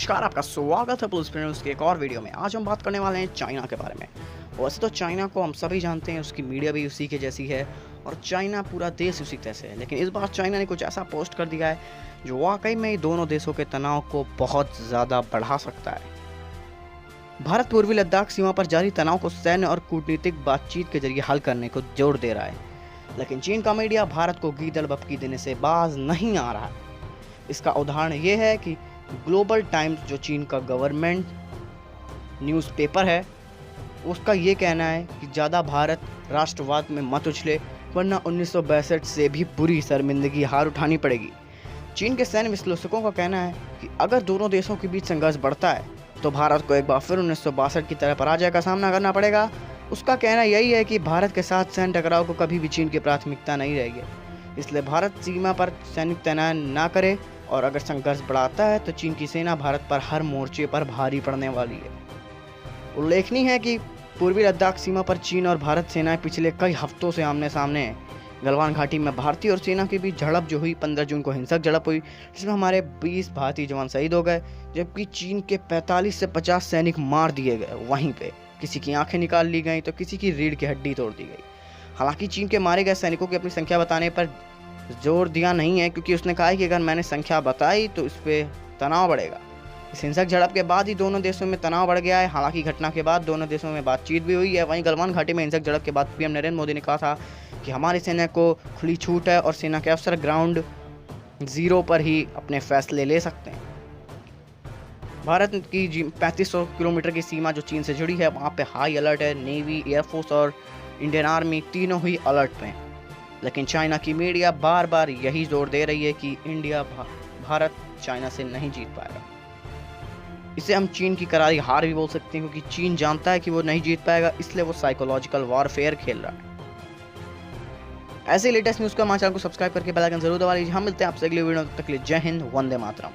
नमस्कार, आपका स्वागत है पुलिस न्यूज़ के एक और वीडियो में। आज हम बात करने वाले हैं चाइना के बारे में। वैसे तो चाइना को हम सभी जानते हैं, उसकी मीडिया भी उसी के जैसी है और चाइना पूरा देश उसी तरह से है। लेकिन इस बार चाइना ने कुछ ऐसा पोस्ट कर दिया है जो वाकई में ही दोनों देशों के तनाव को बहुत ज़्यादा बढ़ा सकता है। भारत पूर्वी लद्दाख सीमा पर जारी तनाव को सैन्य और कूटनीतिक बातचीत के जरिए हल करने को जोर दे रहा है, लेकिन चीन का मीडिया भारत को गीदड़ बपकी देने से बाज नहीं आ रहा है। इसका उदाहरण ये है कि ग्लोबल टाइम्स, जो चीन का गवर्नमेंट न्यूज़पेपर है, उसका ये कहना है कि ज़्यादा भारत राष्ट्रवाद में मत उछले, वरना 1962 से भी बुरी शर्मिंदगी हार उठानी पड़ेगी। चीन के सैन्य विश्लेषकों का कहना है कि अगर दोनों देशों के बीच संघर्ष बढ़ता है तो भारत को एक बार फिर 1962 की तरह पराजय का सामना करना पड़ेगा। उसका कहना यही है कि भारत के साथ सैन्य टकराव को कभी भी चीन की प्राथमिकता नहीं रहेगी, इसलिए भारत सीमा पर सैनिक तैनात ना करे और अगर संघर्ष बढ़ाता है तो चीन की सेना भारत पर हर मोर्चे पर भारी पड़ने वाली है। उल्लेखनीय है कि पूर्वी लद्दाख सीमा पर चीन और भारत सेनाएं पिछले कई हफ्तों से आमने सामने हैं। गलवान घाटी में भारतीय और सेना के बीच झड़प जो हुई, 15 जून को हिंसक झड़प हुई, जिसमें हमारे 20 भारतीय जवान शहीद हो गए, जबकि चीन के 45 से 50 सैनिक मार दिए गए। वहीं पे किसी की आंखें निकाल ली गई तो किसी की रीढ़ की हड्डी तोड़ दी गई। हालांकि चीन के मारे गए सैनिकों की अपनी संख्या बताने पर जोर दिया नहीं है, क्योंकि उसने कहा है कि अगर मैंने संख्या बताई तो इस पर तनाव बढ़ेगा। इस हिंसक झड़प के बाद ही दोनों देशों में तनाव बढ़ गया है। हालांकि घटना के बाद दोनों देशों में बातचीत भी हुई है। वहीं गलवान घाटी में हिंसक झड़प के बाद पीएम नरेंद्र मोदी ने कहा था कि हमारी सेना को खुली छूट है और सेना के अफसर ग्राउंड जीरो पर ही अपने फैसले ले सकते हैं। भारत की 3500 किलोमीटर की सीमा जो चीन से जुड़ी है, वहाँ पे हाई अलर्ट है। नेवी, एयरफोर्स और इंडियन आर्मी तीनों ही अलर्ट पे हैं। लेकिन चाइना की मीडिया बार बार यही जोर दे रही है कि भारत चाइना से नहीं जीत पाएगा। इसे हम चीन की करारी हार भी बोल सकते हैं, क्योंकि चीन जानता है कि वो नहीं जीत पाएगा, इसलिए वो साइकोलॉजिकल वॉरफेयर खेल रहा है। ऐसे लेटेस्ट न्यूज़ को हमारे चैनल को सब्सक्राइब करके बेल आइकन जरूर दबा लीजिए। हम मिलते हैं आपसे अगली वीडियो, तक के लिए जय हिंद, वंदे मातरम।